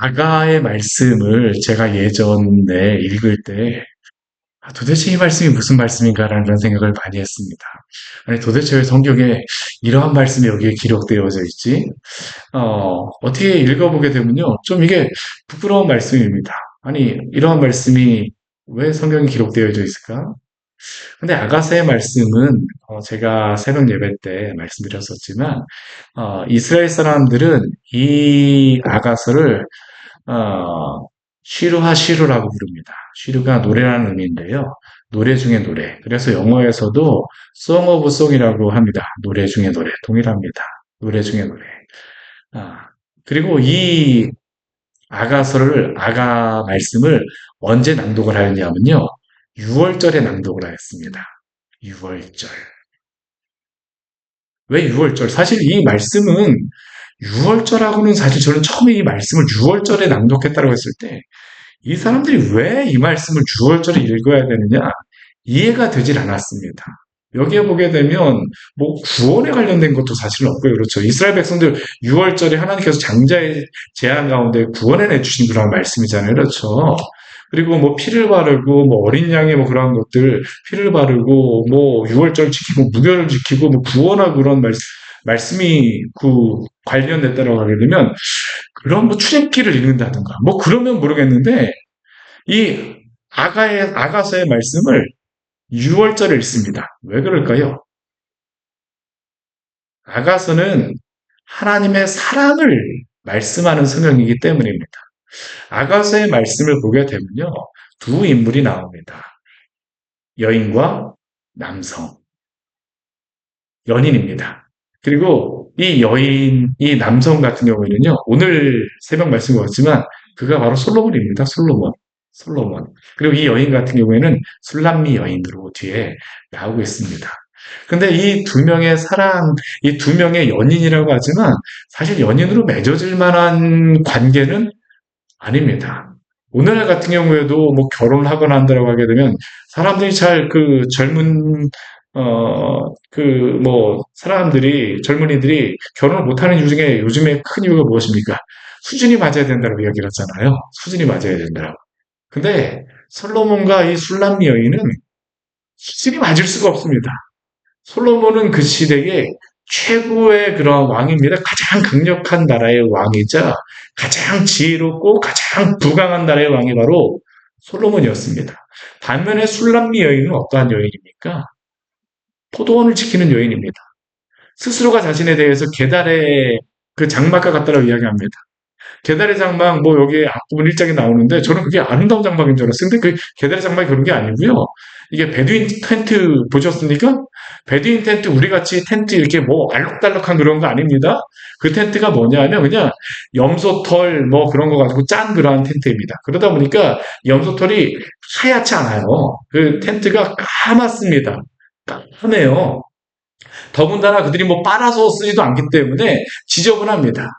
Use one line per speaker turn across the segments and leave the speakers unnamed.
아가의 말씀을 제가 예전에 읽을 때 도대체 이 말씀이 무슨 말씀인가라는 그런 생각을 많이 했습니다. 아니 도대체 왜 성경에 이러한 말씀이 여기에 기록되어져 있지? 어떻게 읽어보게 되면요. 좀 이게 부끄러운 말씀입니다. 아니 이러한 말씀이 왜 성경에 기록되어져 있을까? 근데 아가서의 말씀은 제가 새벽 예배 때 말씀드렸었지만 이스라엘 사람들은 이 아가서를 쉬루하 쉬루라고 부릅니다. 쉬루가 노래라는 의미인데요. 노래 중에 노래. 그래서 영어에서도 Song of Song이라고 합니다. 노래 중에 노래. 동일합니다. 노래 중에 노래. 아, 그리고 이 아가 말씀을 언제 낭독을 하였냐면요. 6월절에 낭독을 하였습니다. 6월절. 왜 6월절? 사실 이 말씀은 6월절하고는 사실 저는 처음에 이 말씀을 6월절에 낭독했다고 했을 때 이 사람들이 왜 이 말씀을 6월절에 읽어야 되느냐? 이해가 되질 않았습니다. 여기에 보게 되면 뭐 구원에 관련된 것도 사실은 없고요. 그렇죠. 이스라엘 백성들 6월절에 하나님께서 장자의 재앙 가운데 구원해 내주신 그런 말씀이잖아요. 그렇죠. 그리고 뭐 피를 바르고 뭐 어린 양의 뭐 그런 것들 피를 바르고 뭐 6월절 지키고 무교를 지키고 뭐 구원하고 그런 말씀이 그 관련됐다고 하게 되면 그런 뭐 출애굽기를 읽는다든가 뭐 그러면 모르겠는데 이 아가서의 말씀을 6월절에 읽습니다. 왜 그럴까요? 아가서는 하나님의 사랑을 말씀하는 성경이기 때문입니다. 아가서의 말씀을 보게 되면요. 두 인물이 나옵니다. 여인과 남성. 연인입니다. 그리고 이 남성 같은 경우에는요. 오늘 새벽 말씀이 왔지만 그가 바로 솔로몬입니다. 솔로몬. 그리고 이 여인 같은 경우에는 술람미 여인으로 뒤에 나오고 있습니다. 근데 이 두 명의 이 두 명의 연인이라고 하지만 사실 연인으로 맺어질 만한 관계는 아닙니다. 오늘날 같은 경우에도 뭐 결혼을 하거나 한다고 하게 되면 사람들이 잘 그 젊은 젊은이들이 결혼을 못하는 이유 중에 요즘에 큰 이유가 무엇입니까? 수준이 맞아야 된다고 이야기를 하잖아요. 수준이 맞아야 된다고. 근데 솔로몬과 이 술람미 여인은 수준이 맞을 수가 없습니다. 솔로몬은 그 시대의 최고의 그런 왕입니다. 가장 강력한 나라의 왕이자 가장 지혜롭고 가장 부강한 나라의 왕이 바로 솔로몬이었습니다. 반면에 술람미 여인은 어떠한 여인입니까? 포도원을 지키는 여인입니다. 스스로가 자신에 대해서 계달의 그 장막과 같다라고 이야기합니다. 계달의 장막, 뭐 여기 앞부분 일장에 나오는데 저는 그게 아름다운 장막인 줄 알았어요. 근데 그 계달의 장막이 그런 게 아니고요. 이게 베두인 텐트 보셨습니까? 베두인 텐트, 우리 같이 텐트 이렇게 뭐 알록달록한 그런 거 아닙니다. 그 텐트가 뭐냐면 그냥 염소털 뭐 그런 거 가지고 짠 그러한 텐트입니다. 그러다 보니까 염소털이 하얗지 않아요. 그 텐트가 까맣습니다. 까매요. 더군다나 그들이 뭐 빨아서 쓰지도 않기 때문에 지저분합니다.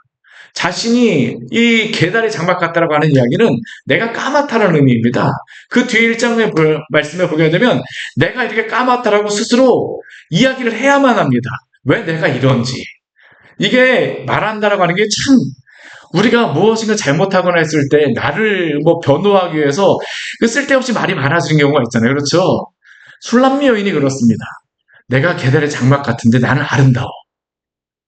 자신이 이 계달의 장막 같다라고 하는 이야기는 내가 까맣다는 의미입니다. 그 뒤에 일장의 말씀에 보게 되면 내가 이렇게 까맣다라고 스스로 이야기를 해야만 합니다. 왜 내가 이런지. 이게 말한다라고 하는 게 참 우리가 무엇인가 잘못하거나 했을 때 나를 뭐 변호하기 위해서 그 쓸데없이 말이 많아지는 경우가 있잖아요. 그렇죠? 술람미 여인이 그렇습니다. 내가 계달의 장막 같은데 나는 아름다워.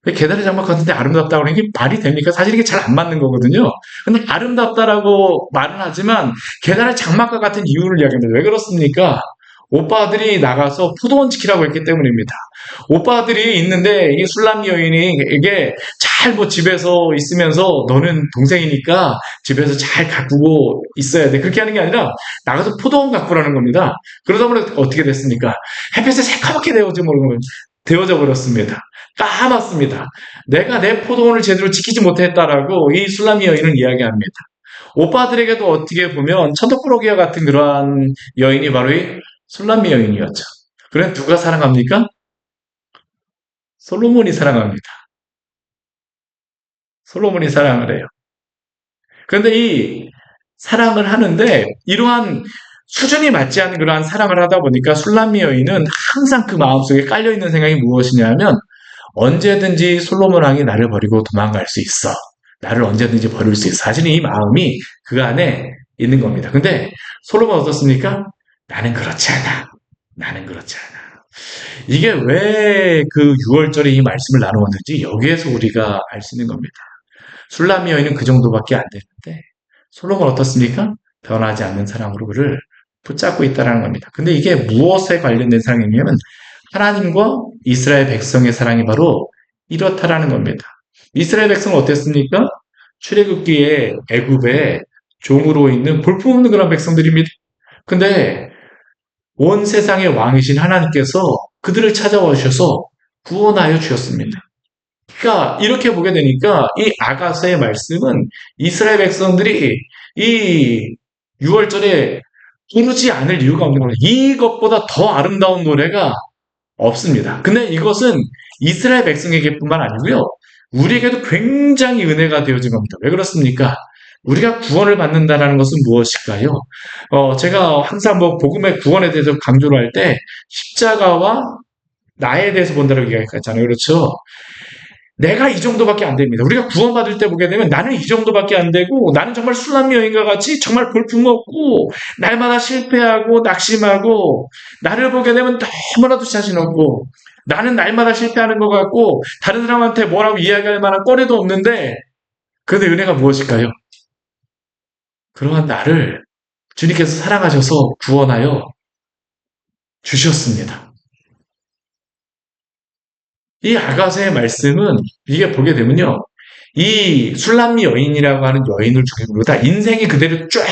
계단의 장막 같은데 아름답다고 하는 게 말이 됩니까? 사실 이게 잘 안 맞는 거거든요. 근데 아름답다라고 말은 하지만 계단의 장막과 같은 이유를 이야기합니다. 왜 그렇습니까? 오빠들이 나가서 포도원 지키라고 했기 때문입니다. 오빠들이 있는데 이 술람미 여인이 이게 잘 뭐 집에서 있으면서 너는 동생이니까 집에서 잘 가꾸고 있어야 돼. 그렇게 하는 게 아니라 나가서 포도원 가꾸라는 겁니다. 그러다 보니 어떻게 됐습니까? 햇볕에 새카맣게 되어져 버렸습니다. 까맣습니다. 내가 내 포도원을 제대로 지키지 못했다라고 이 술람미 여인은 이야기합니다. 오빠들에게도 어떻게 보면 천덕꾸러기와 같은 그러한 여인이 바로 이 술람미 여인이었죠. 그래 누가 사랑합니까? 솔로몬이 사랑합니다. 솔로몬이 사랑을 해요. 그런데 이 사랑을 하는데 이러한 수준이 맞지 않는 그러한 사랑을 하다 보니까 술람미 여인은 항상 그 마음속에 깔려있는 생각이 무엇이냐면 언제든지 솔로몬 왕이 나를 버리고 도망갈 수 있어. 나를 언제든지 버릴 수 있어. 사실은 이 마음이 그 안에 있는 겁니다. 근데 솔로몬 어떻습니까? 나는 그렇지 않아. 나는 그렇지 않아. 이게 왜 그 6월절에 이 말씀을 나누었는지 여기에서 우리가 알 수 있는 겁니다. 술람 여인은 그 정도밖에 안 되는데 솔로몬 어떻습니까? 변하지 않는 사랑으로 그를 붙잡고 있다는 겁니다. 근데 이게 무엇에 관련된 사랑이냐면 하나님과 이스라엘 백성의 사랑이 바로 이렇다라는 겁니다. 이스라엘 백성은 어땠습니까? 출애굽기에 애굽에 종으로 있는 볼품없는 그런 백성들입니다. 근데 온 세상의 왕이신 하나님께서 그들을 찾아와 주셔서 구원하여 주셨습니다. 그러니까 이렇게 보게 되니까 이 아가서의 말씀은 이스라엘 백성들이 이 6월절에 부르지 않을 이유가 없는 겁니다. 이것보다 더 아름다운 노래가 없습니다. 근데 이것은 이스라엘 백성에게뿐만 아니고요. 우리에게도 굉장히 은혜가 되어진 겁니다. 왜 그렇습니까? 우리가 구원을 받는다는 것은 무엇일까요? 제가 항상 뭐 복음의 구원에 대해서 강조를 할 때 십자가와 나에 대해서 본다고 얘기했잖아요. 그렇죠? 내가 이 정도밖에 안 됩니다. 우리가 구원받을 때 보게 되면 나는 이 정도밖에 안 되고 나는 정말 술람 여인과 같이 정말 볼품없고 날마다 실패하고 낙심하고 나를 보게 되면 너무나도 자신 없고 나는 날마다 실패하는 것 같고 다른 사람한테 뭐라고 이야기할 만한 거리도 없는데 그런데 은혜가 무엇일까요? 그러한 나를 주님께서 사랑하셔서 구원하여 주셨습니다. 이 아가서의 말씀은 이게 보게 되면요. 이 술람미 여인이라고 하는 여인을 중심으로 다 인생이 그대로 쫙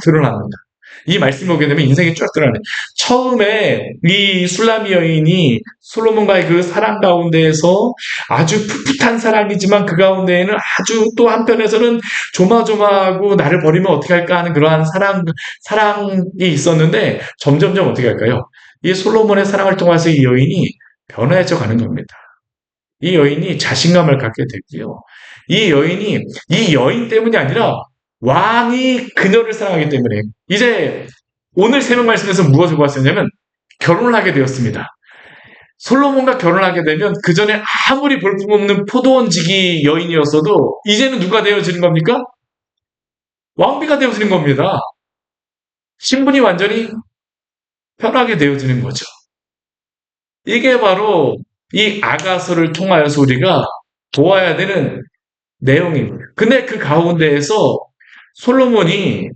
드러납니다. 이 말씀 보게 되면 인생이 쫙 드러나요. 처음에 이 술람미 여인이 솔로몬과의 그 사랑 가운데에서 아주 풋풋한 사랑이지만 그 가운데에는 아주 또 한편에서는 조마조마하고 나를 버리면 어떻게 할까 하는 그러한 사랑이 있었는데 점점점 어떻게 할까요? 이 솔로몬의 사랑을 통해서 이 여인이 변화해져 가는 겁니다. 이 여인이 자신감을 갖게 되고요. 이 여인 때문이 아니라 왕이 그녀를 사랑하기 때문에 이제 오늘 새벽 말씀에서 무엇을 보았었냐면 결혼을 하게 되었습니다. 솔로몬과 결혼하게 되면 그 전에 아무리 볼품없는 포도원지기 여인이었어도 이제는 누가 되어지는 겁니까? 왕비가 되어지는 겁니다. 신분이 완전히 변하게 되어지는 거죠. 이게 바로 이 아가서를 통하여서 우리가 보아야 되는 내용입니다. 근데 그 가운데에서 솔로몬이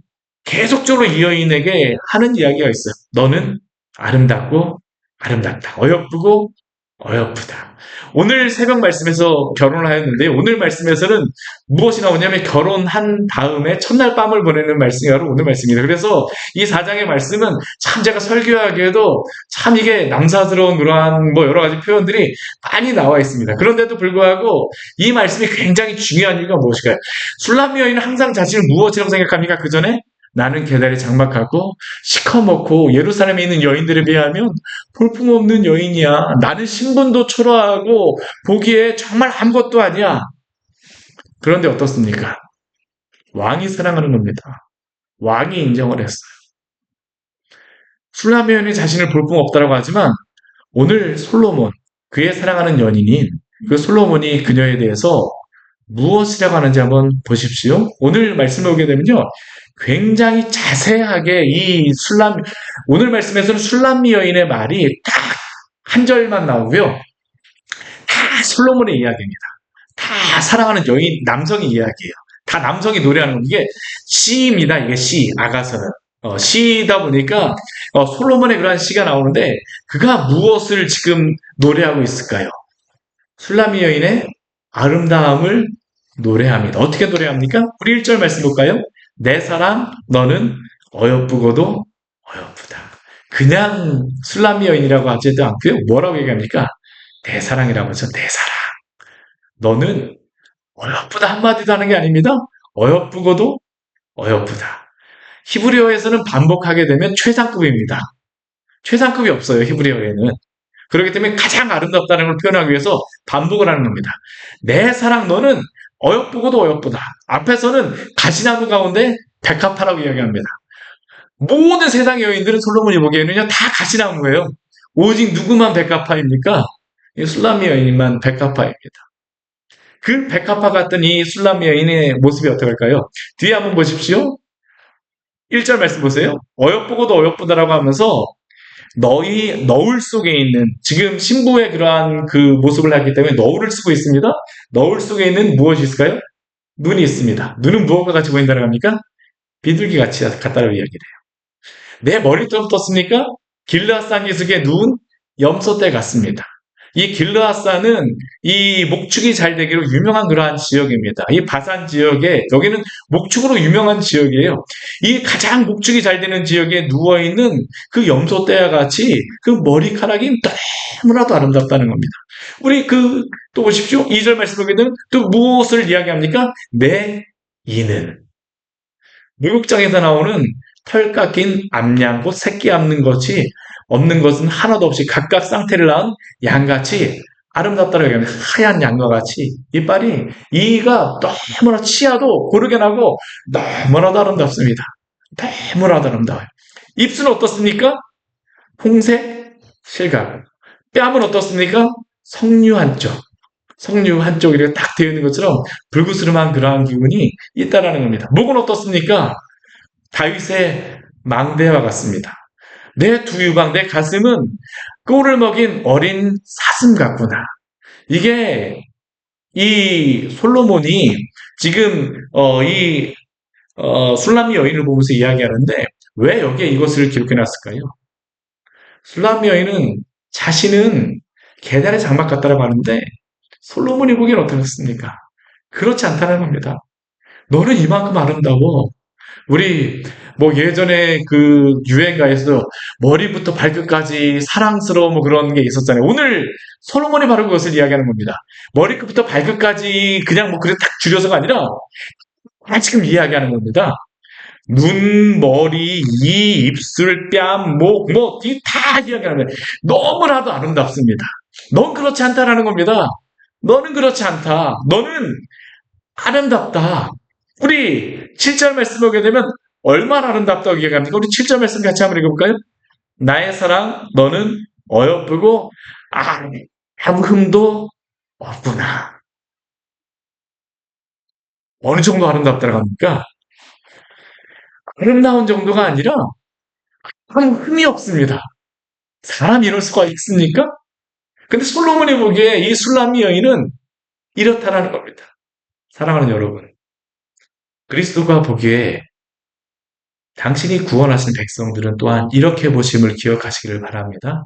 계속적으로 이 여인에게 하는 이야기가 있어요. 너는 아름답고 아름답다. 어여쁘고 어여쁘다. 오늘 새벽 말씀에서 결혼을 하였는데 오늘 말씀에서는 무엇이 나오냐면 결혼한 다음에 첫날 밤을 보내는 말씀이 바로 오늘 말씀입니다. 그래서 이 4장의 말씀은 참 제가 설교하기에도 참 이게 남사스러운 그러한 뭐 여러 가지 표현들이 많이 나와 있습니다. 그런데도 불구하고 이 말씀이 굉장히 중요한 이유가 무엇일까요? 술람 여인은 항상 자신을 무엇이라고 생각합니까? 그 전에 나는 계달이 장막하고 시커멓고 예루살렘에 있는 여인들에 비하면 볼품없는 여인이야. 나는 신분도 초라하고 보기에 정말 아무것도 아니야. 그런데 어떻습니까? 왕이 사랑하는 겁니다. 왕이 인정을 했어요. 술람 여인이 자신을 볼품없다라고 하지만 오늘 솔로몬, 그의 사랑하는 연인인 그 솔로몬이 그녀에 대해서 무엇이라고 하는지 한번 보십시오. 오늘 말씀을 보게 되면요. 굉장히 자세하게 오늘 말씀에서는 술람미 여인의 말이 딱 한 절만 나오고요. 다 솔로몬의 이야기입니다. 다 사랑하는 여인, 남성의 이야기예요. 다 남성이 노래하는 거. 이게 시입니다. 이게 시, 아가서는. 시이다 보니까 솔로몬의 그러한 시가 나오는데 그가 무엇을 지금 노래하고 있을까요? 술람미 여인의 아름다움을 노래합니다. 어떻게 노래합니까? 우리 1절 말씀 볼까요? 내 사랑 너는 어여쁘고도 어여쁘다. 그냥 술람미 여인이라고 하지도 않고요. 뭐라고 얘기합니까? 내 사랑이라고 하죠. 내 사랑. 너는 어여쁘다 한마디도 하는 게 아닙니다. 어여쁘고도 어여쁘다. 히브리어에서는 반복하게 되면 최상급입니다. 최상급이 없어요. 히브리어에는. 그렇기 때문에 가장 아름답다는 걸 표현하기 위해서 반복을 하는 겁니다. 내 사랑 너는 어여쁘고도 어여쁘다. 앞에서는 가시나무 가운데 백합화라고 이야기합니다. 모든 세상의 여인들은 솔로몬이 보기에는요 다 가시나무예요. 오직 누구만 백합화입니까? 술람미 여인만 백합화입니다. 그 백합화 같던 이 술람 여인의 모습이 어떨까요? 뒤에 한번 보십시오. 1절 말씀 보세요. 어여쁘고도 어여쁘다라고 하면서 너희 너울 속에 있는 지금 신부의 그러한 그 모습을 하기 때문에 너울을 쓰고 있습니다. 너울 속에 있는 무엇이 있을까요? 눈이 있습니다. 눈은 무엇과 같이 보인다는 겁니까? 비둘기 같이 같다라고 이야기해요. 내 머리부터 떴습니까? 길르앗산 기슭의 눈 염소떼 같습니다. 이 길르앗산은 이 목축이 잘 되기로 유명한 그러한 지역입니다. 이 바산 지역에 여기는 목축으로 유명한 지역이에요. 이 가장 목축이 잘 되는 지역에 누워 있는 그 염소떼와 같이 그 머리카락이 너무나도 아름답다는 겁니다. 우리 또 보십시오. 2절 말씀 보게 되면 또 무엇을 이야기합니까? 내 이는 목욕장에서 나오는 털 깎인 암양 곧 새끼 없는 것은 하나도 없이 각각 쌍태를 낳은 양같이 아름답다고 얘기합니다. 하얀 양과 같이 이빨이 이가 너무나 치아도 고르게 나고 너무나도 아름답습니다. 너무나도 아름다워요. 입술은 어떻습니까? 홍색 실각. 뺨은 어떻습니까? 석류 한쪽 이렇게 딱 되어 있는 것처럼 불그스름한 그러한 기운이 있다라는 겁니다. 목은 어떻습니까? 다윗의 망대와 같습니다. 내 두 유방, 내 가슴은 꼴을 먹인 어린 사슴 같구나. 이게 이 솔로몬이 지금 술람미 여인을 보면서 이야기하는데 왜 여기에 이것을 기록해 놨을까요? 술람미 여인은 자신은 계달의 장막 같다라고 하는데 솔로몬이 보기엔 어떻습니까? 그렇지 않다는 겁니다. 너는 이만큼 아름다워. 우리 뭐 예전에 그 유행가에서 머리부터 발끝까지 사랑스러워 뭐 그런 게 있었잖아요. 오늘 솔로몬이 바로 그것을 이야기하는 겁니다. 머리끝부터 발끝까지 그냥 뭐 그래 딱 줄여서가 아니라 다 지금 이야기하는 겁니다. 눈, 머리, 이, 입술, 뺨, 목, 뭐, 이 다 이야기하는 거예요. 너무나도 아름답습니다. 넌 그렇지 않다라는 겁니다. 너는 그렇지 않다. 너는 아름답다. 우리 7절 말씀 보게 되면 얼마나 아름답다고 얘기합니까? 우리 7절 말씀 같이 한번 읽어볼까요? 나의 사랑, 너는 어여쁘고 아무 흠도 없구나. 어느 정도 아름답다고 합니까? 아름다운 정도가 아니라 아무 흠이 없습니다. 사람이 이럴 수가 있습니까? 근데 솔로몬이 보기에 이 술람미 여인은 이렇다라는 겁니다. 사랑하는 여러분, 그리스도가 보기에 당신이 구원하신 백성들은 또한 이렇게 보심을 기억하시기를 바랍니다.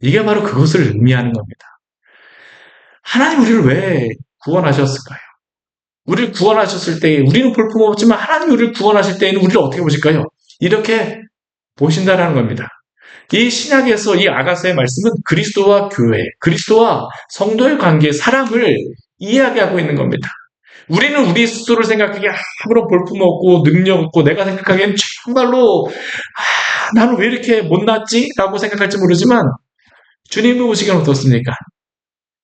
이게 바로 그것을 의미하는 겁니다. 하나님 우리를 왜 구원하셨을까요? 우리를 구원하셨을 때 우리는 볼품없지만 하나님 우리를 구원하실 때에는 우리를 어떻게 보실까요? 이렇게 보신다라는 겁니다. 이 신약에서 이 아가서의 말씀은 그리스도와 교회, 그리스도와 성도의 관계, 사랑을 이야기하고 있는 겁니다. 우리는 우리 스스로를 생각하기에 아무런 볼품없고 능력없고 내가 생각하기엔 정말로 나는 왜 이렇게 못났지? 라고 생각할지 모르지만 주님이 보시기엔 어떻습니까?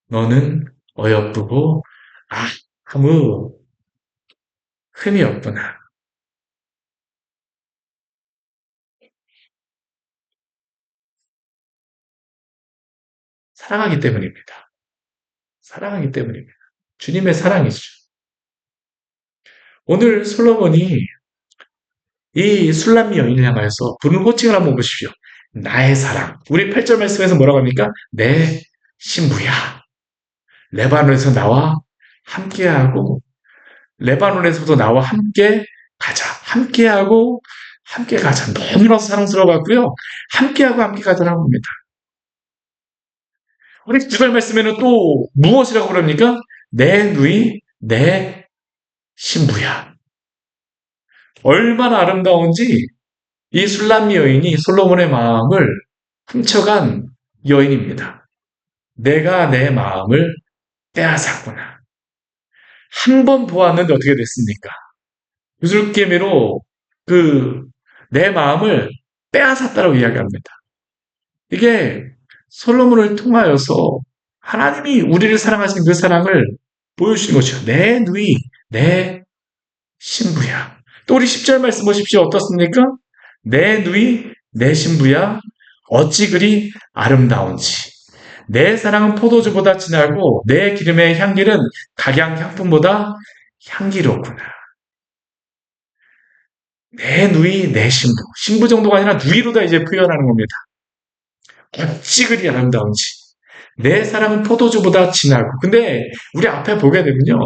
너는 어여쁘고 아무 흠이 없구나. 사랑하기 때문입니다. 사랑하기 때문입니다. 주님의 사랑이죠. 오늘 솔로몬이 이 술람미 여인을 향하여서 부른 호칭을 한번 보십시오. 나의 사랑. 우리 8절 말씀에서 뭐라고 합니까? 내 신부야. 레바논에서 나와 함께하고 레바논에서도 나와 함께 가자. 함께하고 함께 가자. 너무나 사랑스러워 갖고요. 함께하고 함께 가자라고 합니다. 우리 9절 말씀에는 또 무엇이라고 그럽니까? 내 누이, 내 신부야. 얼마나 아름다운지 이 술람미 여인이 솔로몬의 마음을 훔쳐간 여인입니다. 내가 내 마음을 빼앗았구나. 한 번 보았는데 어떻게 됐습니까? 유술개미로 내 마음을 빼앗았다고 이야기합니다. 이게 솔로몬을 통하여서 하나님이 우리를 사랑하신 그 사랑을 보여주시는 것이죠. 내 누이, 내 신부야. 또 우리 10절 말씀 보십시오. 어떻습니까? 내 누이, 내 신부야. 어찌 그리 아름다운지. 내 사랑은 포도주보다 진하고 내 기름의 향기는 각양 향품보다 향기롭구나. 내 누이 내 신부. 신부 정도가 아니라 누이로다 이제 표현하는 겁니다. 어찌 그리 아름다운지. 내 사랑은 포도주보다 진하고. 근데 우리 앞에 보게 되면요.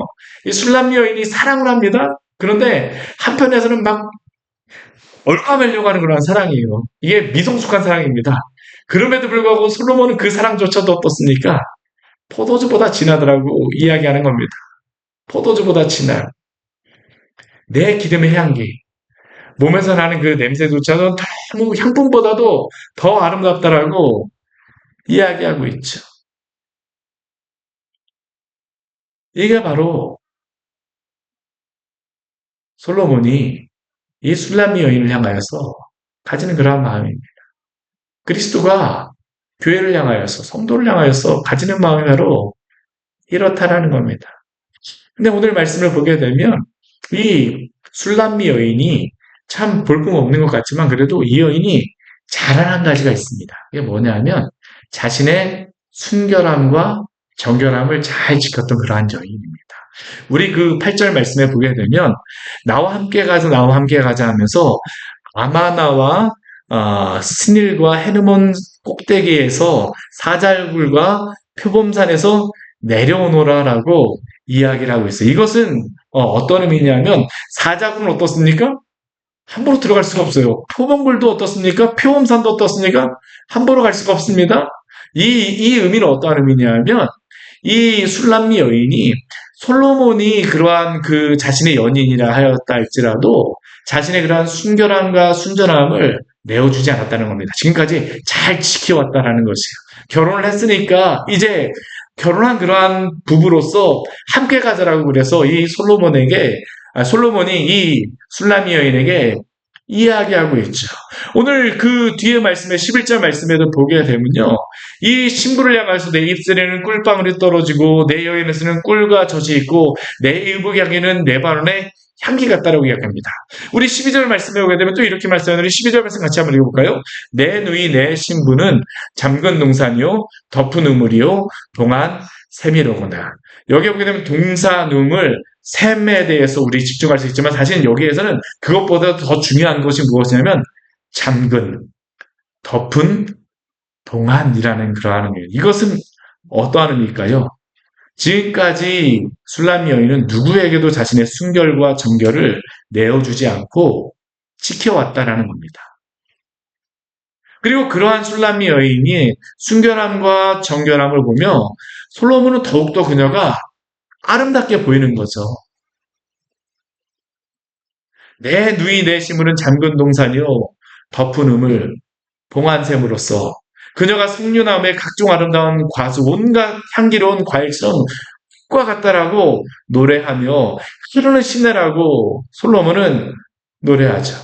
이 술람 여인이 사랑을 합니다. 그런데 한편에서는 막 얼싸매려고 하는 그런 사랑이에요. 이게 미성숙한 사랑입니다. 그럼에도 불구하고 솔로몬은 그 사랑조차도 어떻습니까? 포도주보다 진하더라고 이야기하는 겁니다. 포도주보다 진한 내 기름의 향기. 몸에서 나는 그 냄새조차도 너무 향품보다도 더 아름답다라고 이야기하고 있죠. 이게 바로 솔로몬이 이 술람미 여인을 향하여서 가지는 그러한 마음입니다. 그리스도가 교회를 향하여서 성도를 향하여서 가지는 마음이 바로 이렇다라는 겁니다. 근데 오늘 말씀을 보게 되면 이 술람미 여인이 참 볼품없는 것 같지만 그래도 이 여인이 잘한 한 가지가 있습니다. 이게 뭐냐면 자신의 순결함과 정결함을 잘 지켰던 그러한 여인입니다. 우리 그 8절 말씀에 보게 되면 나와 함께 가자 나와 함께 가자 하면서 아마나와 스닐과 헤르몬 꼭대기에서 사잘굴과 표범산에서 내려오노라라고 이야기를 하고 있어요. 이것은 어떤 의미냐면 사자굴은 어떻습니까? 함부로 들어갈 수가 없어요. 표범굴도 어떻습니까? 표범산도 어떻습니까? 함부로 갈 수가 없습니다. 이 의미는 어떠한 의미냐면 이 술람미 여인이 솔로몬이 그러한 그 자신의 연인이라 하였다 할지라도 자신의 그러한 순결함과 순전함을 내어주지 않았다는 겁니다. 지금까지 잘 지켜왔다라는 것이에요. 결혼을 했으니까 이제 결혼한 그러한 부부로서 함께 가자라고 그래서 이 솔로몬이 이 술라미 여인에게 이야기하고 있죠. 오늘 그 뒤에 말씀에 11절 말씀에도 보게 되면요. 이 신부를 향해서 내 입술에는 꿀방울이 떨어지고 내 여인에서는 꿀과 젖이 있고 내 의복향기는 내 발언에 향기 같다라고 이야기합니다. 우리 12절 말씀에 오게 되면 또 이렇게 말씀하는 12절 말씀 같이 한번 읽어볼까요? 내 누이 내 신부는 잠근 동산이요 덮은 우물이요 동안 샘이로구나. 여기 보게 되면 동산우물 샘에 대해서 우리 집중할 수 있지만 사실 여기에서는 그것보다 더 중요한 것이 무엇이냐면 잠근, 덮은, 동안이라는 그러한 의미. 이것은 어떠한 의미일까요? 지금까지 술람 여인은 누구에게도 자신의 순결과 정결을 내어주지 않고 지켜왔다라는 겁니다. 그리고 그러한 술람미 여인이 순결함과 정결함을 보며 솔로몬은 더욱더 그녀가 아름답게 보이는 거죠. 내 누이 내 시물은 잠근 동산이요 덮은 우물 봉안샘으로써 그녀가 석류나무의 각종 아름다운 과수 온갖 향기로운 과일처럼 과 같다라고 노래하며 흐르는 시내라고 솔로몬은 노래하죠.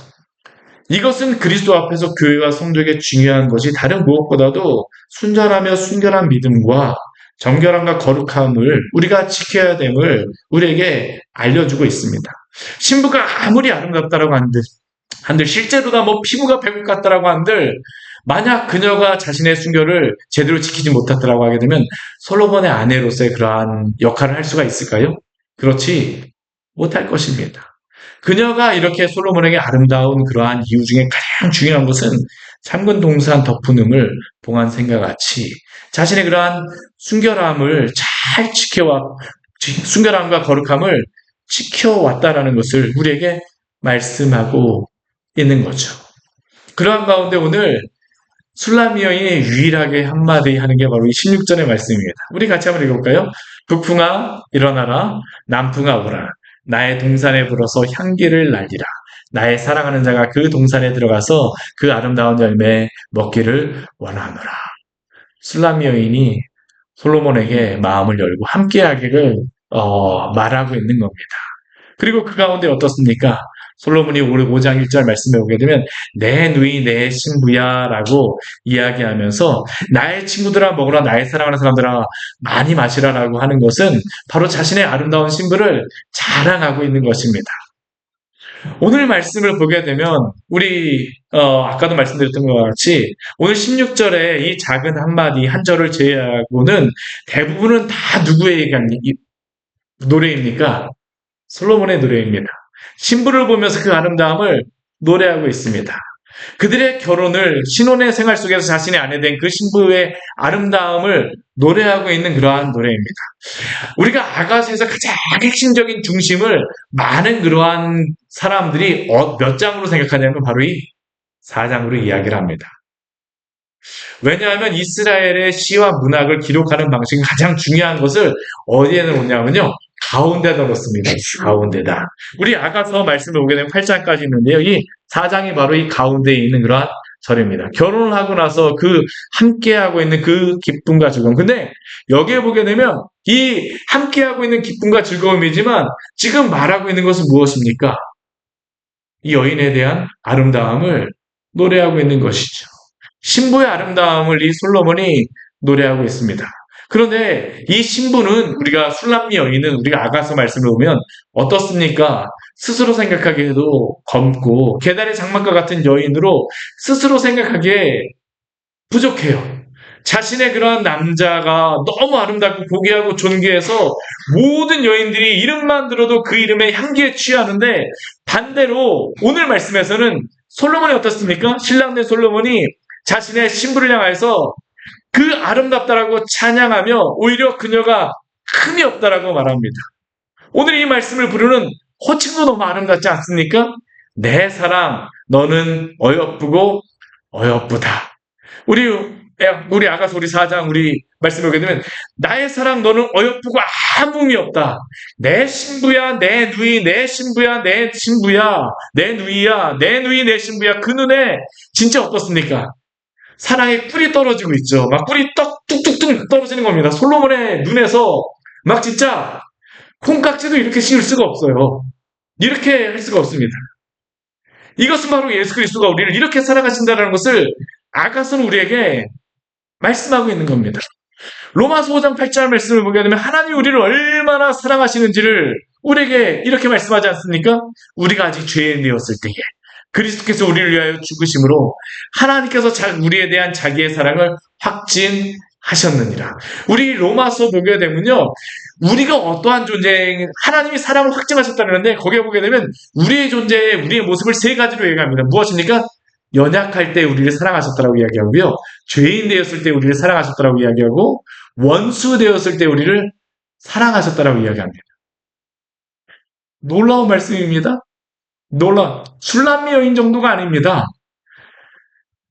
이것은 그리스도 앞에서 교회와 성도에게 중요한 것이 다른 무엇보다도 순전하며 순결한 믿음과 정결함과 거룩함을 우리가 지켜야 됨을 우리에게 알려주고 있습니다. 신부가 아무리 아름답다라고 한들 실제로다 뭐 피부가 백옥 같다라고 한들 만약 그녀가 자신의 순결을 제대로 지키지 못했다라고 하게 되면 솔로몬의 아내로서의 그러한 역할을 할 수가 있을까요? 그렇지 못할 것입니다. 그녀가 이렇게 솔로몬에게 아름다운 그러한 이유 중에 가장 중요한 것은 잠근 동산 덮은 음을 봉한 생과 같이 자신의 그러한 순결함을 잘 순결함과 거룩함을 지켜왔다라는 것을 우리에게 말씀하고 있는 거죠. 그러한 가운데 오늘 술람 여인이 유일하게 한마디 하는 게 바로 이 16절의 말씀입니다. 우리 같이 한번 읽어볼까요? 북풍아 일어나라 남풍아 오라 나의 동산에 불어서 향기를 날리라 나의 사랑하는 자가 그 동산에 들어가서 그 아름다운 열매 먹기를 원하노라. 술람 여인이 솔로몬에게 마음을 열고 함께하기를 말하고 있는 겁니다. 그리고 그 가운데 어떻습니까? 솔로몬이 5장 1절 말씀에 오게 되면 내 누이 내 신부야 라고 이야기하면서 나의 친구들아 먹으라 나의 사랑하는 사람들아 많이 마시라 라고 하는 것은 바로 자신의 아름다운 신부를 자랑하고 있는 것입니다. 오늘 말씀을 보게 되면 우리 아까도 말씀드렸던 것 같이 오늘 16절에 이 작은 한마디 한 절을 제외하고는 대부분은 다 누구의 노래입니까? 솔로몬의 노래입니다. 신부를 보면서 그 아름다움을 노래하고 있습니다. 그들의 결혼을 신혼의 생활 속에서 자신의 아내 된 그 신부의 아름다움을 노래하고 있는 그러한 노래입니다. 우리가 아가서에서 가장 핵심적인 중심을 많은 그러한 사람들이 몇 장으로 생각하냐면 바로 이 4장으로 이야기를 합니다. 왜냐하면 이스라엘의 시와 문학을 기록하는 방식은 가장 중요한 것을 어디에 놓냐면요. 가운데다 놓습니다. 가운데다. 우리 아가서 말씀을 보게 되면 8장까지 있는데요. 이 4장이 바로 이 가운데에 있는 그러한 절입니다. 결혼을 하고 나서 그 함께하고 있는 그 기쁨과 즐거움. 근데 여기에 보게 되면 이 함께하고 있는 기쁨과 즐거움이지만 지금 말하고 있는 것은 무엇입니까? 이 여인에 대한 아름다움을 노래하고 있는 것이죠. 신부의 아름다움을 이 솔로몬이 노래하고 있습니다. 그런데 이 신부는 우리가 술람미 여인은 우리가 아가서 말씀을 보면 어떻습니까? 스스로 생각하기에도 검고 계달의 장막과 같은 여인으로 스스로 생각하기에 부족해요. 자신의 그러한 남자가 너무 아름답고 고귀하고 존귀해서 모든 여인들이 이름만 들어도 그 이름의 향기에 취하는데 반대로 오늘 말씀에서는 솔로몬이 어떻습니까? 신랑된 솔로몬이 자신의 신부를 향해서 그 아름답다라고 찬양하며 오히려 그녀가 흠이 없다라고 말합니다. 오늘 이 말씀을 부르는 호칭도 너무 아름답지 않습니까? 내 사랑, 너는 어여쁘고 어여쁘다. 우리 아가서 우리 4장 우리 말씀을 보게 되면 나의 사랑 너는 어여쁘고 아무 의미 없다. 내 신부야 내 누이 내 신부야 내 신부야 내 누이야 내 누이 내 신부야 그 눈에 진짜 어떻습니까? 사랑의 꿀이 떨어지고 있죠. 막 꿀이 뚝뚝뚝 떨어지는 겁니다. 솔로몬의 눈에서 막 진짜 콩깍지도 이렇게 씌울 수가 없어요. 이렇게 할 수가 없습니다. 이것은 바로 예수 그리스도가 우리를 이렇게 사랑하신다는 것을 아가서는 우리에게 말씀하고 있는 겁니다. 로마서 5장 8절 말씀을 보게 되면 하나님이 우리를 얼마나 사랑하시는지를 우리에게 이렇게 말씀하지 않습니까? 우리가 아직 죄인이었을 때에 그리스도께서 우리를 위하여 죽으심으로 하나님께서 우리에 대한 자기의 사랑을 확진하셨느니라. 우리 로마서 보게 되면요. 우리가 어떠한 존재, 하나님이 사랑을 확증하셨다는데 거기에 보게 되면 우리의 존재에 우리의 모습을 세 가지로 얘기합니다. 무엇입니까? 연약할 때 우리를 사랑하셨다라고 이야기하고요. 죄인 되었을 때 우리를 사랑하셨다라고 이야기하고 원수 되었을 때 우리를 사랑하셨다라고 이야기합니다. 놀라운 말씀입니다. 술람미 여인 정도가 아닙니다.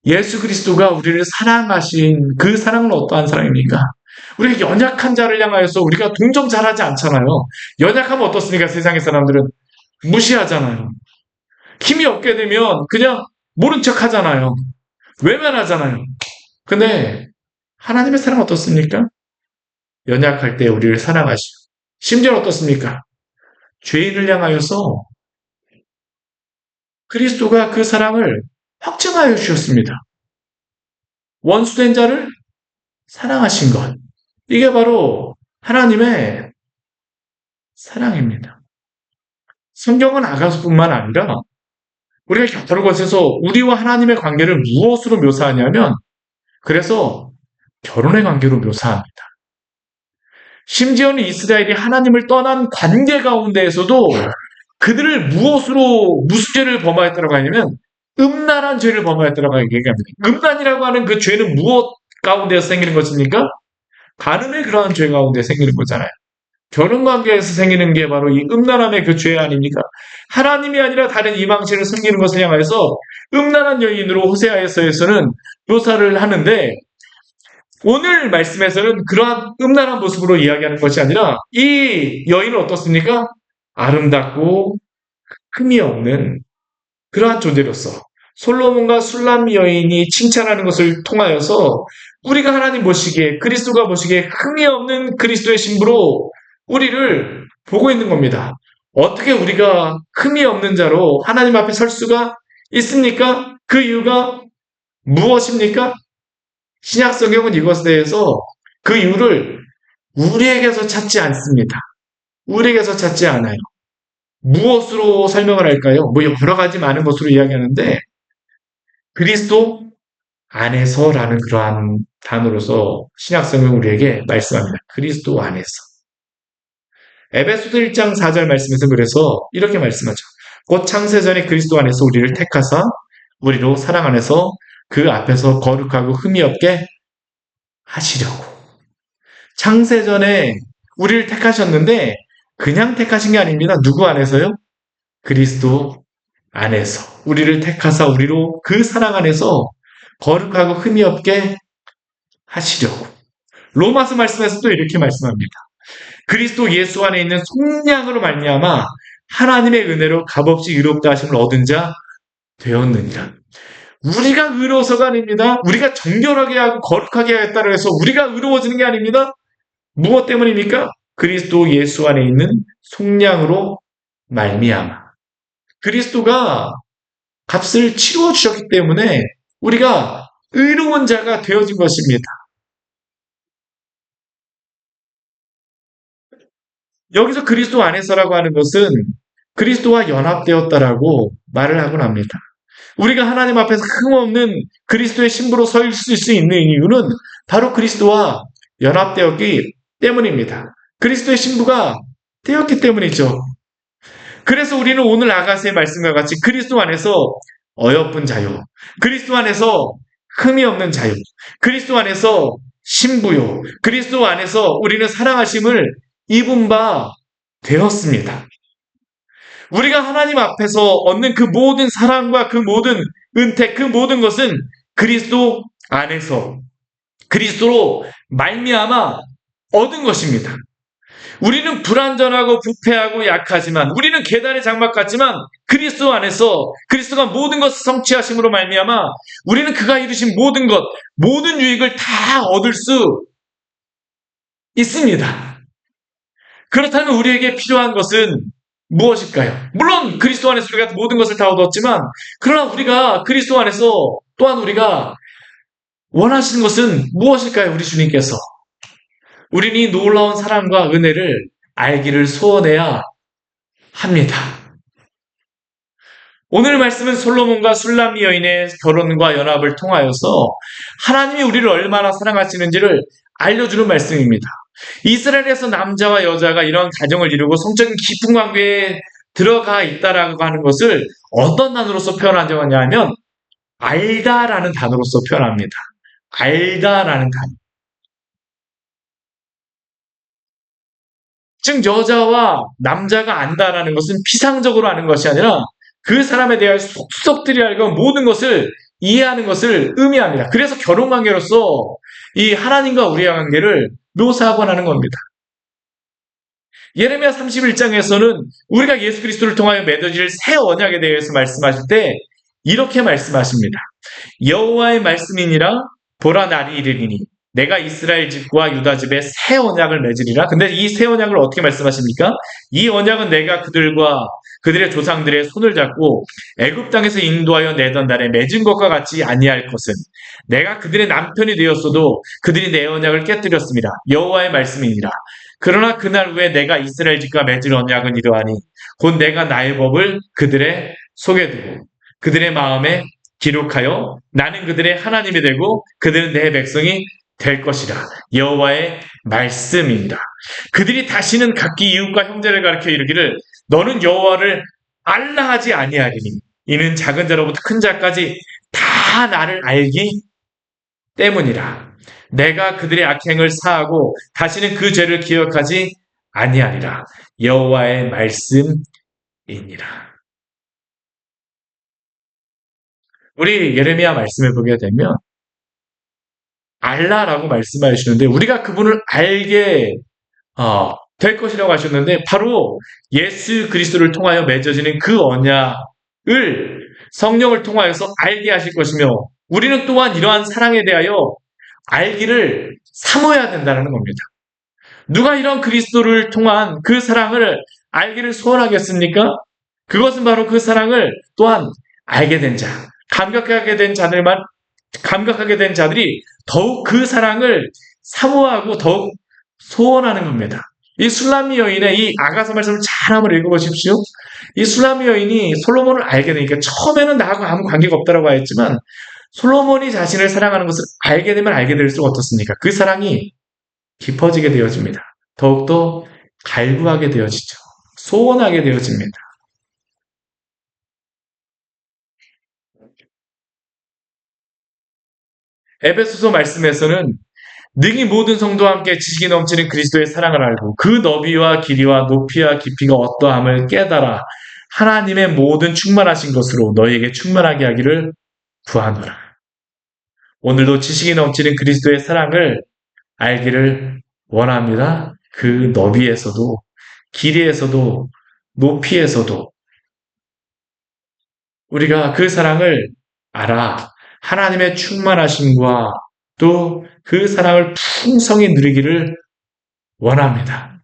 예수 그리스도가 우리를 사랑하신 그 사랑은 어떠한 사랑입니까? 우리가 연약한 자를 향하여서 우리가 동정 잘하지 않잖아요. 연약하면 어떻습니까? 세상의 사람들은 무시하잖아요. 힘이 없게 되면 그냥 모른 척 하잖아요. 외면하잖아요. 근데 하나님의 사랑 어떻습니까? 연약할 때 우리를 사랑하시고 심지어 어떻습니까? 죄인을 향하여서 그리스도가 그 사랑을 확증하여 주셨습니다. 원수된 자를 사랑하신 것. 이게 바로 하나님의 사랑입니다. 성경은 아가서뿐만 아니라 우리가 여러 곳에서 우리와 하나님의 관계를 무엇으로 묘사하냐면 그래서 결혼의 관계로 묘사합니다. 심지어는 이스라엘이 하나님을 떠난 관계 가운데에서도 그들을 무슨 죄를 범하였다고 하냐면 음란한 죄를 범하였다고 얘기합니다. 음란이라고 하는 그 죄는 무엇 가운데서 생기는 것입니까? 간음의 그러한 죄 가운데 생기는 거잖아요. 결혼 관계에서 생기는 게 바로 이 음란함의 그 죄 아닙니까? 하나님이 아니라 다른 이방신을 섬기는 것을 향해서 음란한 여인으로 호세아서에서는 묘사를 하는데 오늘 말씀에서는 그러한 음란한 모습으로 이야기하는 것이 아니라 이 여인은 어떻습니까? 아름답고 흠이 없는 그러한 존재로서 솔로몬과 술람 여인이 칭찬하는 것을 통하여서 우리가 하나님 보시기에 그리스도가 보시기에 흠이 없는 그리스도의 신부로 우리를 보고 있는 겁니다. 어떻게 우리가 흠이 없는 자로 하나님 앞에 설 수가 있습니까? 그 이유가 무엇입니까? 신약 성경은 이것에 대해서 그 이유를 우리에게서 찾지 않습니다. 우리에게서 찾지 않아요. 무엇으로 설명을 할까요? 뭐 여러 가지 많은 것으로 이야기하는데 그리스도 안에서라는 그러한 단어로서 신약성경 우리에게 말씀합니다. 그리스도 안에서. 에베소서 1장 4절 말씀에서 그래서 이렇게 말씀하죠. 곧 창세전에 그리스도 안에서 우리를 택하사 우리로 사랑 안에서 그 앞에서 거룩하고 흠이 없게 하시려고. 창세전에 우리를 택하셨는데 그냥 택하신 게 아닙니다. 누구 안에서요? 그리스도 안에서 우리를 택하사 우리로 그 사랑 안에서 거룩하고 흠이 없게 하시려고. 로마서 말씀에서 또 이렇게 말씀합니다. 그리스도 예수 안에 있는 속량으로 말미암아 하나님의 은혜로 값없이 의롭다 하심을 얻은 자 되었느니라. 우리가 의로워서가 아닙니다. 우리가 정결하게 하고 거룩하게 하겠다고 해서 우리가 의로워지는 게 아닙니다. 무엇 때문입니까? 그리스도 예수 안에 있는 속량으로 말미암아. 그리스도가 값을 치루어 주셨기 때문에 우리가 의로운 자가 되어진 것입니다. 여기서 그리스도 안에서라고 하는 것은 그리스도와 연합되었다라고 말을 하곤 합니다. 우리가 하나님 앞에서 흠없는 그리스도의 신부로 서 있을 수 있는 이유는 바로 그리스도와 연합되었기 때문입니다. 그리스도의 신부가 되었기 때문이죠. 그래서 우리는 오늘 아가서의 말씀과 같이 그리스도 안에서 어여쁜 자요, 그리스도 안에서 흠이 없는 자요, 그리스도 안에서 신부요, 그리스도 안에서 우리는 사랑하심을 입은 바 되었습니다. 우리가 하나님 앞에서 얻는 그 모든 사랑과 그 모든 은택, 그 모든 것은 그리스도 안에서 그리스도로 말미암아 얻은 것입니다. 우리는 불완전하고 부패하고 약하지만, 우리는 계단의 장막 같지만 그리스도 안에서 그리스도가 모든 것을 성취하심으로 말미암아 우리는 그가 이루신 모든 것, 모든 유익을 다 얻을 수 있습니다. 그렇다면 우리에게 필요한 것은 무엇일까요? 물론 그리스도 안에서 우리가 모든 것을 다 얻었지만, 그러나 우리가 그리스도 안에서 또한 우리가 원하시는 것은 무엇일까요? 우리 주님께서 우리는 이 놀라운 사랑과 은혜를 알기를 소원해야 합니다. 오늘 말씀은 솔로몬과 술람미 여인의 결혼과 연합을 통하여서 하나님이 우리를 얼마나 사랑하시는지를 알려주는 말씀입니다. 이스라엘에서 남자와 여자가 이런 가정을 이루고 성적인 깊은 관계에 들어가 있다라고 하는 것을 어떤 단어로서 표현하냐고 하면 알다라는 단어로서 표현합니다. 알다라는 단어. 즉 여자와 남자가 안다라는 것은 피상적으로 아는 것이 아니라 그 사람에 대한 속속들이 알고 모든 것을 이해하는 것을 의미합니다. 그래서 결혼관계로서 이 하나님과 우리의 관계를 묘사하곤 하는 겁니다. 예레미야 31장에서는 우리가 예수 그리스도를 통하여 맺어질 새 언약에 대해서 말씀하실 때 이렇게 말씀하십니다. 여호와의 말씀이니라 보라 날이 이르리니 내가 이스라엘 집과 유다 집에 새 언약을 맺으리라. 근데 이 새 언약을 어떻게 말씀하십니까? 이 언약은 내가 그들과 그들의 조상들의 손을 잡고 애굽 땅에서 인도하여 내던 날에 맺은 것과 같이 아니할 것은 내가 그들의 남편이 되었어도 그들이 내 언약을 깨뜨렸습니다. 여호와의 말씀이니라. 그러나 그날 후에 내가 이스라엘 집과 맺을 언약은 이러하니 곧 내가 나의 법을 그들의 속에 두고 그들의 마음에 기록하여 나는 그들의 하나님이 되고 그들은 내 백성이 될 것이라. 여호와의 말씀입니다. 그들이 다시는 각기 이웃과 형제를 가르쳐 이르기를 너는 여호와를 알라 하지 아니하리니 이는 작은 자로부터 큰 자까지 다 나를 알기 때문이라. 내가 그들의 악행을 사하고 다시는 그 죄를 기억하지 아니하리라. 여호와의 말씀이니라. 우리 예레미야 말씀을 보게 되면 알라라고 말씀하시는데 우리가 그분을 알게 될 것이라고 하셨는데 바로 예수 그리스도를 통하여 맺어지는 그 언약을 성령을 통하여서 알게 하실 것이며 우리는 또한 이러한 사랑에 대하여 알기를 사모해야 된다는 겁니다. 누가 이런 그리스도를 통한 그 사랑을 알기를 소원하겠습니까? 그것은 바로 그 사랑을 또한 알게 된 자, 감격하게 된 자들이 더욱 그 사랑을 사모하고 더욱 소원하는 겁니다. 이 술람미 여인의 이 아가서 말씀을 잘 한번 읽어보십시오. 이 술람 여인이 솔로몬을 알게 되니까 처음에는 나하고 아무 관계가 없다라고 하였지만 솔로몬이 자신을 사랑하는 것을 알게 되면 알게 될수록 어떻습니까? 그 사랑이 깊어지게 되어집니다. 더욱더 갈구하게 되어지죠. 소원하게 되어집니다. 에베소서 말씀에서는 능히 모든 성도와 함께 지식이 넘치는 그리스도의 사랑을 알고 그 너비와 길이와 높이와 깊이가 어떠함을 깨달아 하나님의 모든 충만하신 것으로 너희에게 충만하게 하기를 구하노라. 오늘도 지식이 넘치는 그리스도의 사랑을 알기를 원합니다. 그 너비에서도 길이에서도 높이에서도 우리가 그 사랑을 알아 하나님의 충만하심과 또 그 사랑을 풍성히 누리기를 원합니다.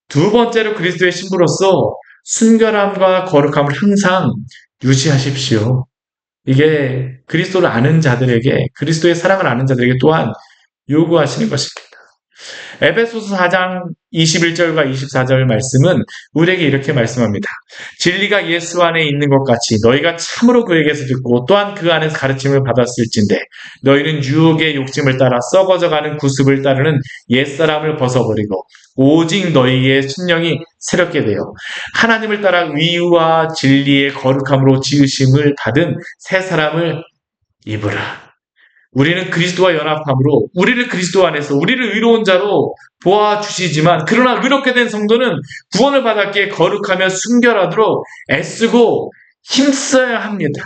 두 번째로 그리스도의 신부로서 순결함과 거룩함을 항상 유지하십시오. 이게 그리스도를 아는 자들에게, 그리스도의 사랑을 아는 자들에게 또한 요구하시는 것입니다. 에베소서 4장 21절과 24절 말씀은 우리에게 이렇게 말씀합니다. 진리가 예수 안에 있는 것 같이 너희가 참으로 그에게서 듣고 또한 그 안에서 가르침을 받았을진데 너희는 유혹의 욕심을 따라 썩어져가는 구습을 따르는 옛사람을 벗어버리고 오직 너희의 심령이 새롭게 되어 하나님을 따라 위와 진리의 거룩함으로 지으심을 받은 새 사람을 입으라. 우리는 그리스도와 연합함으로 우리를 그리스도 안에서 우리를 의로운 자로 보아주시지만 그러나 의롭게 된 성도는 구원을 받았기에 거룩하며 순결하도록 애쓰고 힘써야 합니다.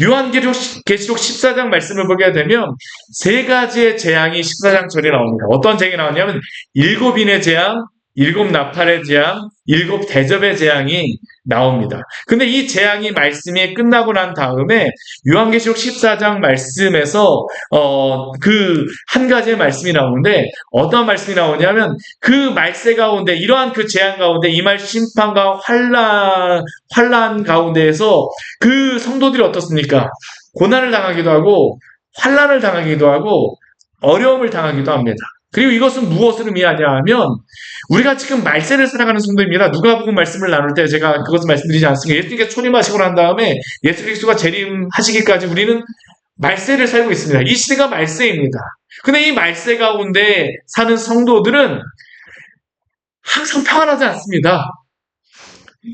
요한계시록 14장 말씀을 보게 되면 세 가지의 재앙이 14장 전에 나옵니다. 어떤 재앙이 나오냐면 7인의 재앙, 7나팔의 재앙, 7대접의 재앙이 나옵니다. 근데 이 재앙이 말씀이 끝나고 난 다음에 요한계시록 14장 말씀에서 그 한 가지의 말씀이 나오는데 어떤 말씀이 나오냐면 그 말세 가운데 이러한 그 재앙 가운데 임할 심판과 환란 가운데에서 그 성도들이 어떻습니까? 고난을 당하기도 하고 환란을 당하기도 하고 어려움을 당하기도 합니다. 그리고 이것은 무엇을 의미하냐 하면 우리가 지금 말세를 살아가는 성도입니다. 누가복음 말씀을 나눌 때 제가 그것을 말씀드리지 않습니다. 예수님께서 초림하시고 난 다음에 예수 그리스도가 재림하시기까지 우리는 말세를 살고 있습니다. 이 시대가 말세입니다. 근데 이 말세 가운데 사는 성도들은 항상 평안하지 않습니다.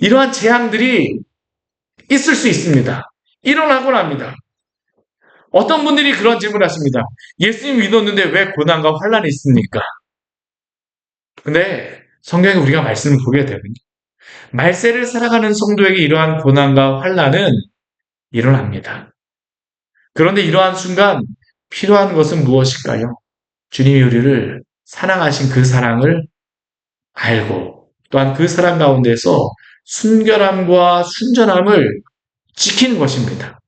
이러한 재앙들이 있을 수 있습니다. 일어나곤 합니다. 어떤 분들이 그런 질문을 하십니다. 예수님 믿었는데 왜 고난과 환란이 있습니까? 근데 성경에 우리가 말씀을 보게 되면 말세를 살아가는 성도에게 이러한 고난과 환란은 일어납니다. 그런데 이러한 순간 필요한 것은 무엇일까요? 주님이 우리를 사랑하신 그 사랑을 알고 또한 그 사랑 가운데서 순결함과 순전함을 지키는 것입니다.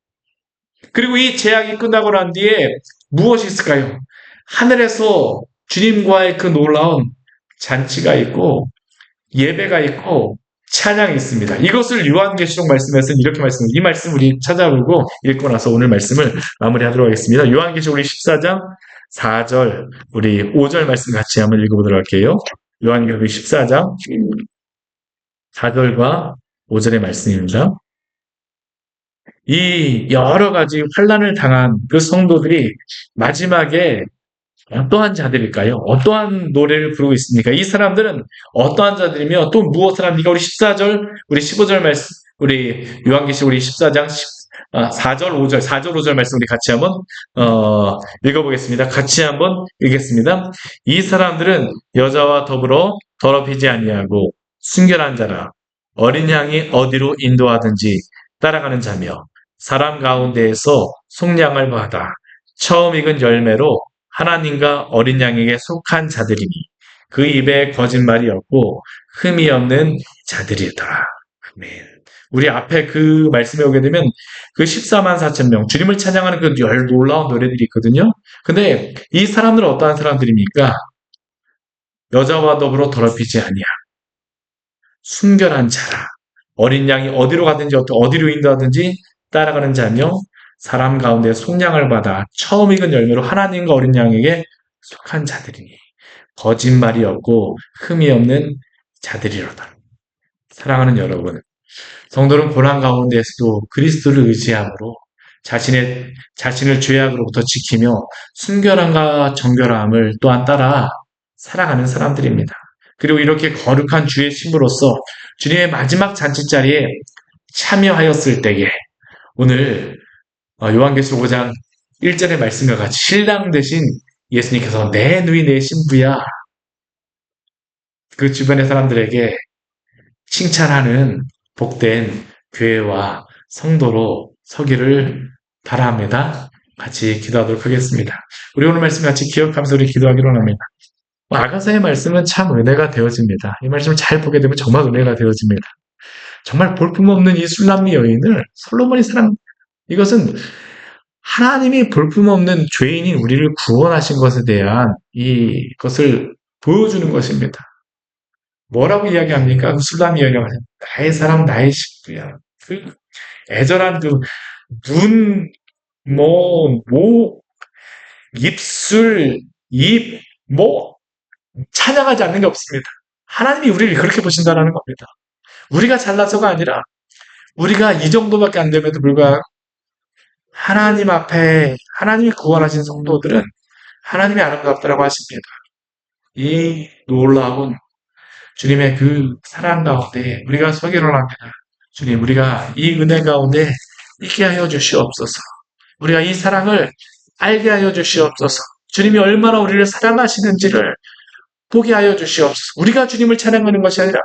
그리고 이 재앙이 끝나고 난 뒤에 무엇이 있을까요? 하늘에서 주님과의 그 놀라운 잔치가 있고 예배가 있고 찬양이 있습니다. 이것을 요한계시록 말씀에서는 이렇게 말씀합니다. 이 말씀 우리 찾아보고 읽고 나서 오늘 말씀을 마무리하도록 하겠습니다. 요한계시록 우리 14장 4절 우리 5절 말씀 같이 한번 읽어보도록 할게요. 요한계시록 14장 4절과 5절의 말씀입니다. 이 여러 가지 환난을 당한 그 성도들이 마지막에 어떠한 자들일까요? 어떠한 노래를 부르고 있습니까? 이 사람들은 어떠한 자들이며 또 무엇을 합니까? 우리 14절, 우리 15절 말씀, 우리 요한계시록 우리 14장 4절, 5절, 4절, 5절 말씀 우리 같이 한번 읽어보겠습니다. 같이 한번 읽겠습니다. 이 사람들은 여자와 더불어 더럽히지 아니하고 순결한 자라 어린 양이 어디로 인도하든지 따라가는 자며 사람 가운데에서 속량을 받아 처음 익은 열매로 하나님과 어린 양에게 속한 자들이니 그 입에 거짓말이 없고 흠이 없는 자들이다. 아멘. 우리 앞에 그 말씀에 오게 되면 그 14만 4천 명 주님을 찬양하는 그 놀라운 노래들이 있거든요. 근데 이 사람들은 어떠한 사람들입니까? 여자와 더불어 더럽히지 아니야. 순결한 자라. 어린 양이 어디로 가든지 어디로 인도하든지 따라가는 자며 사람 가운데 속량을 받아 처음 익은 열매로 하나님과 어린 양에게 속한 자들이니 거짓말이 없고 흠이 없는 자들이로다. 사랑하는 여러분, 성도는 고난 가운데에서도 그리스도를 의지함으로 자신을 죄악으로부터 지키며 순결함과 정결함을 또한 따라 살아가는 사람들입니다. 그리고 이렇게 거룩한 주의 신부로서 주님의 마지막 잔치자리에 참여하였을 때에 오늘 요한계시록 5장 1절의 말씀과 같이 신랑 되신 예수님께서 내 누이 내 신부야 그 주변의 사람들에게 칭찬하는 복된 교회와 성도로 서기를 바랍니다. 같이 기도하도록 하겠습니다. 우리 오늘 말씀 같이 기억하면서 우리 기도하기로 합니다. 아가서의 말씀은 참 은혜가 되어집니다. 이 말씀을 잘 보게 되면 정말 은혜가 되어집니다. 정말 볼품없는 이 술람미 여인을 솔로몬이 이것은 하나님이 볼품없는 죄인인 우리를 구원하신 것에 대한 이것을 보여주는 것입니다. 뭐라고 이야기합니까? 그 술람미 여인은 나의 사랑, 나의 식구야. 그 애절한 그 눈, 목, 입술, 입, 찬양하지 않는 게 없습니다. 하나님이 우리를 그렇게 보신다는 겁니다. 우리가 잘나서가 아니라 우리가 이 정도밖에 안 됨에도 불구하고 하나님 앞에 하나님이 구원하신 성도들은 하나님이 아름답다라고 하십니다. 이 놀라운 주님의 그 사랑 가운데 우리가 서기를 합니다. 주님, 우리가 이 은혜 가운데 있게 하여 주시옵소서. 우리가 이 사랑을 알게 하여 주시옵소서. 주님이 얼마나 우리를 사랑하시는지를 보게 하여 주시옵소서. 우리가 주님을 찬양하는 것이 아니라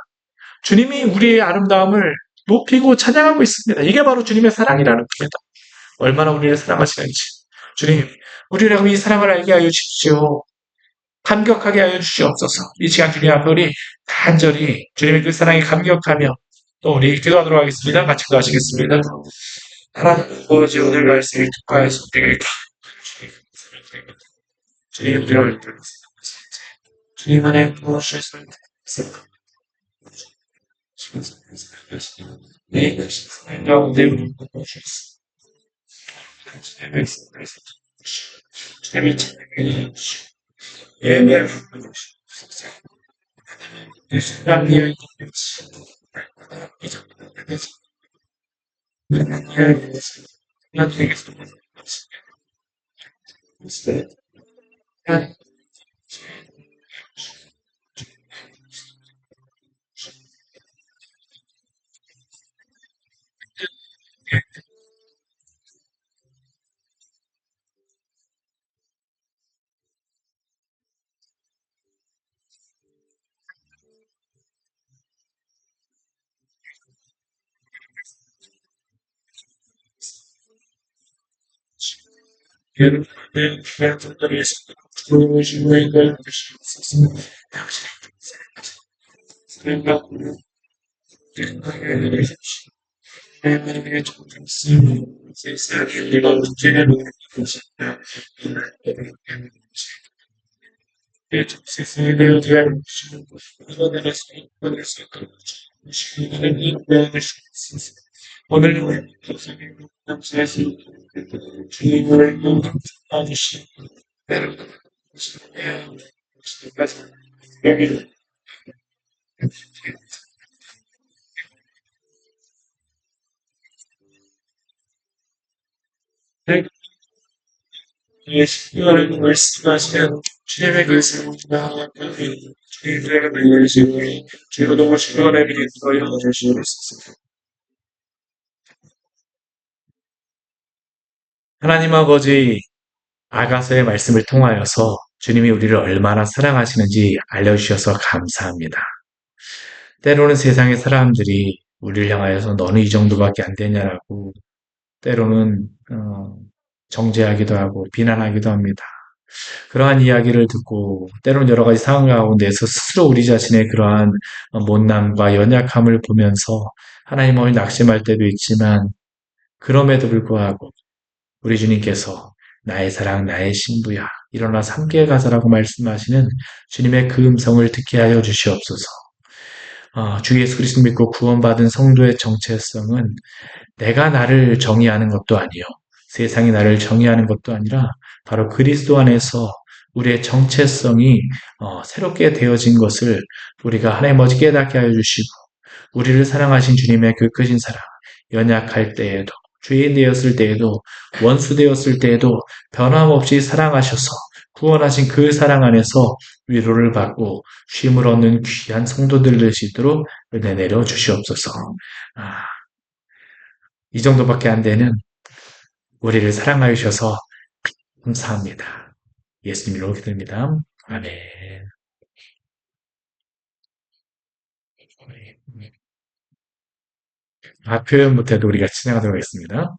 주님이 우리의 아름다움을 높이고 찬양하고 있습니다. 이게 바로 주님의 사랑이라는 겁니다. 얼마나 우리를 사랑하시는지. 주님, 우리라고 이 사랑을 알게 하여 주십시오. 감격하게 하여 주시옵소서. 이 시간 주님 앞에 우리 간절히 주님의 그 사랑에 감격하며 또 우리 기도하도록 하겠습니다. 같이 기도하시겠습니다. 하나님 아버지 오늘 말씀을 듣고하여서 우리에게 주님 우리를 주님 안에 무엇을 선택했을까? 내 것이 가운데 우리 무엇을 주님의 찬양을 예배를 부르시옵소서. 이 사랑이 있는지 이 정도는 여러분의 기회를 주님의 걸 주시옵소서. 당신의 생각을 내리십시오. 하나님의 정성을 세상에 이런 죄를 보신다. 내 세상에 대한 주시는 이번에는 이번을 주시는 인간을 주시옵소서. 오늘 우리 세상에 감사해서 주님을 영광하시고 여기를 예수님을 말씀하시는 주님의 그 생각과 주님의 말씀을 주로 너무 시간에 믿어 주시옵소서. 하나님 아버지 아가서의 말씀을 통하여서 주님이 우리를 얼마나 사랑하시는지 알려주셔서 감사합니다. 때로는 세상의 사람들이 우리를 향하여서 너는 이 정도밖에 안 되냐라고 때로는 정죄하기도 하고 비난하기도 합니다. 그러한 이야기를 듣고 때로는 여러 가지 상황 가운데서 스스로 우리 자신의 그러한 못남과 연약함을 보면서 하나님을 낙심할 때도 있지만 그럼에도 불구하고 우리 주님께서 나의 사랑 나의 신부야 일어나서 함께 가서라고 말씀하시는 주님의 그 음성을 듣게 하여 주시옵소서. 주 예수 그리스도 믿고 구원받은 성도의 정체성은 내가 나를 정의하는 것도 아니요 세상이 나를 정의하는 것도 아니라 바로 그리스도 안에서 우리의 정체성이 새롭게 되어진 것을 우리가 하나님 아버지 깨닫게 하여 주시고 우리를 사랑하신 주님의 그 크신 사랑, 연약할 때에도, 죄인 되었을 때에도, 원수 되었을 때에도 변함없이 사랑하셔서 구원하신 그 사랑 안에서 위로를 받고 쉼을 얻는 귀한 성도들 될 수 있도록 은혜 내려 주시옵소서. 아, 이 정도밖에 안 되는 우리를 사랑하여 주셔서 감사합니다. 예수님으로 기도합니다. 아멘. 표현 못해도 우리가 진행하도록 하겠습니다.